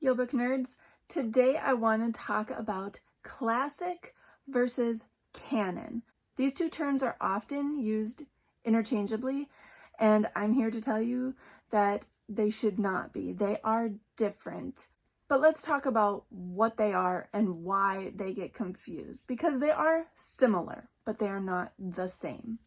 Yo book nerds, today I want to talk about classic versus canon. These two terms are often used interchangeably, and I'm here to tell you that they should not be. They are different. But let's talk about what they are and why they get confused, because they are similar, but they are not the same.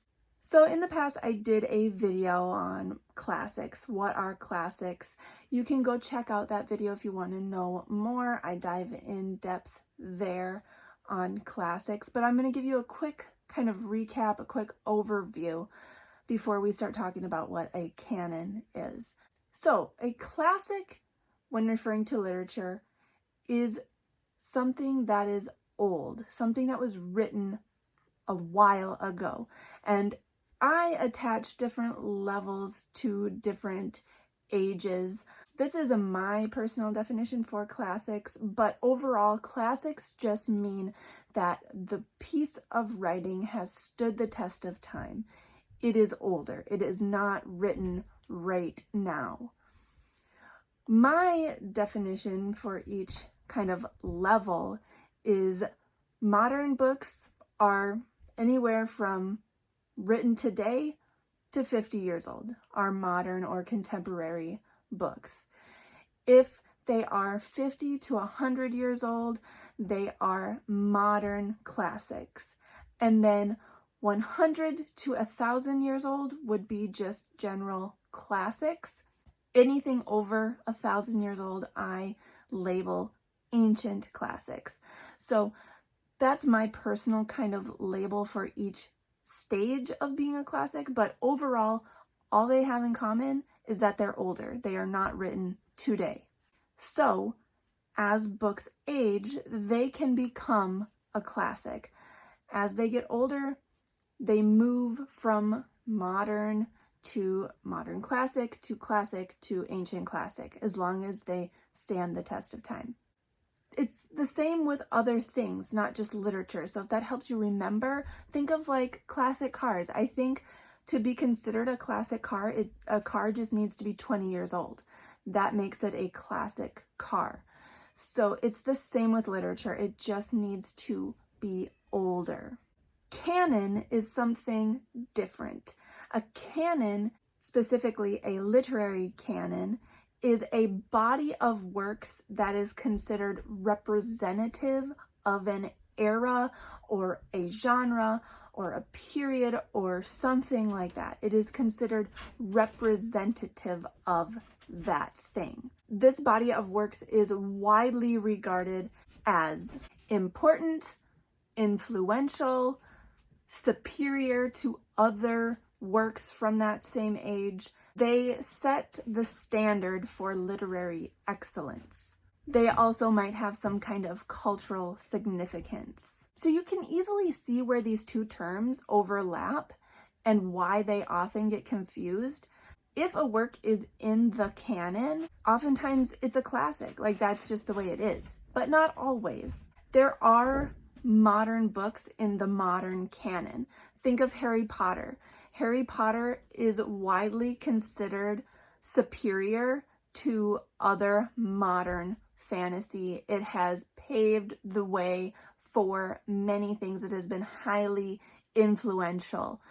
So in the past, I did a video on classics. What are classics? You can go check out that video if you want to know more. I dive in depth there on classics, but I'm going to give you a quick kind of recap, a quick overview before we start talking about what a canon is. So a classic, when referring to literature, is something that is old, something that was written a while ago. And I attach different levels to different ages. This is my personal definition for classics, but overall, classics just mean that the piece of writing has stood the test of time. It is older. It is not written right now. My definition for each kind of level is modern books are anywhere from written today to 50 years old, are modern or contemporary books. If they are 50 to 100 years old, they are modern classics. And then 100 to 1,000 years old would be just general classics. Anything over 1,000 years old, I label ancient classics. So that's my personal kind of label for each stage of being a classic, but overall, all they have in common is that they're older. They are not written today. So as books age, they can become a classic. As they get older, they move from modern to modern classic to ancient classic, as long as they stand the test of time. It's the same with other things, not just literature. So if that helps you remember, think of like classic cars. I think to be considered a classic car, a car just needs to be 20 years old. That makes it a classic car. So it's the same with literature. It just needs to be older. Canon is something different. A canon, specifically a literary canon, is a body of works that is considered representative of an era or a genre or a period or something like that. It is considered representative of that thing. This body of works is widely regarded as important, influential, superior to other works from that same age. They set the standard for literary excellence. They also might have some kind of cultural significance. So you can easily see where these two terms overlap and why they often get confused. If a work is in the canon, oftentimes it's a classic. Like, that's just the way it is, but not always. There are modern books in the modern canon. Think of Harry Potter. Harry Potter is widely considered superior to other modern fantasy. It has paved the way for many things. It has been highly influential,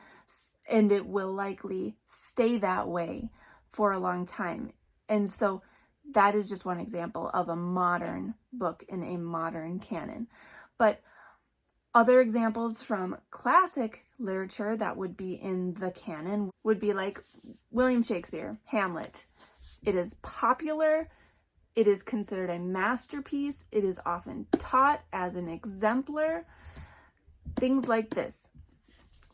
and it will likely stay that way for a long time. And so that is just one example of a modern book in a modern canon. But other examples from classic literature that would be in the canon would be like William Shakespeare, Hamlet. It is popular. It is considered a masterpiece. It is often taught as an exemplar. Things like this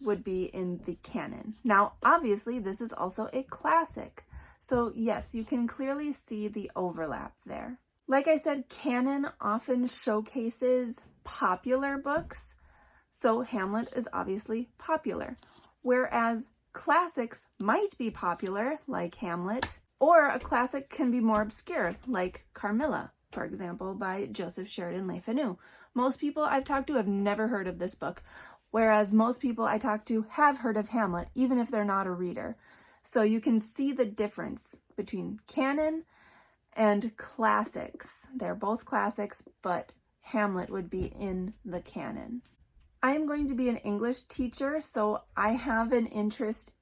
would be in the canon. Now, obviously, this is also a classic. So yes, you can clearly see the overlap there. Like I said, canon often showcases popular books. So Hamlet is obviously popular, whereas classics might be popular, like Hamlet, or a classic can be more obscure, like Carmilla, for example, by Joseph Sheridan Le Fanu. Most people I've talked to have never heard of this book, whereas most people I talk to have heard of Hamlet, even if they're not a reader. So you can see the difference between canon and classics. They're both classics, but Hamlet would be in the canon. I am going to be an English teacher, so I have an interest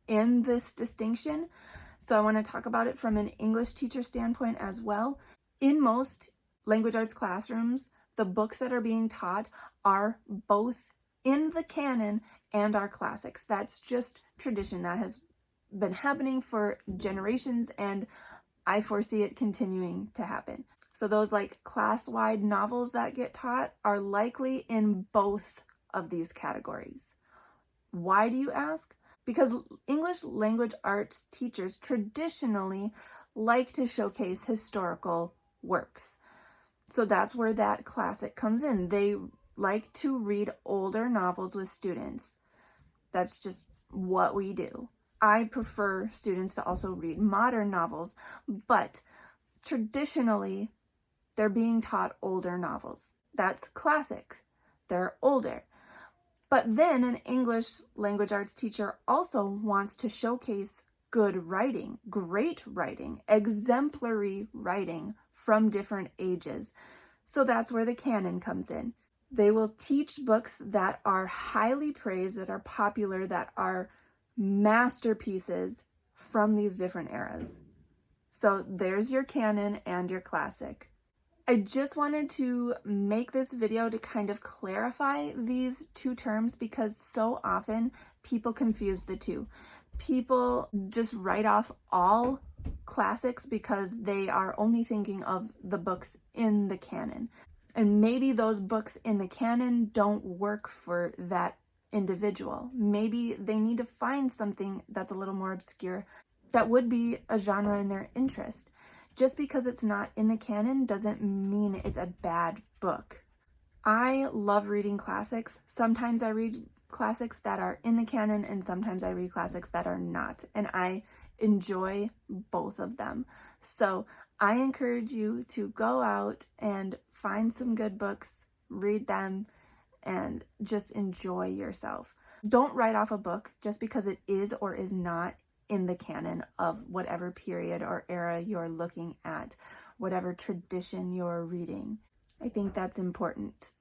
in this distinction. So I want to talk about it from an English teacher standpoint as well. In most language arts classrooms, the books that are being taught are both in the canon and are classics. That's just tradition that has been happening for generations, and I foresee it continuing to happen. So those like class-wide novels that get taught are likely in both of these categories. Why do you ask? Because English language arts teachers traditionally like to showcase historical works. So that's where that classic comes in. They like to read older novels with students. That's just what we do. I prefer students to also read modern novels, but traditionally they're being taught older novels. That's classic. They're older. But then an English language arts teacher also wants to showcase good writing, great writing, exemplary writing from different ages. So that's where the canon comes in. They will teach books that are highly praised, that are popular, that are masterpieces from these different eras. So there's your canon and your classic. I just wanted to make this video to kind of clarify these two terms because so often people confuse the two. People just write off all classics because they are only thinking of the books in the canon. And maybe those books in the canon don't work for that individual. Maybe they need to find something that's a little more obscure that would be a genre in their interest. Just because it's not in the canon doesn't mean it's a bad book. I love reading classics. Sometimes I read classics that are in the canon and sometimes I read classics that are not. And I enjoy both of them. So I encourage you to go out and find some good books, read them, and just enjoy yourself. Don't write off a book just because it is or is not in the canon of whatever period or era you're looking at, whatever tradition you're reading. I think that's important.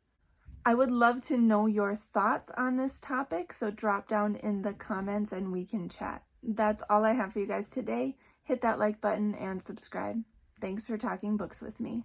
I would love to know your thoughts on this topic, so drop down in the comments and we can chat. That's all I have for you guys today. Hit that like button and subscribe. Thanks for talking books with me.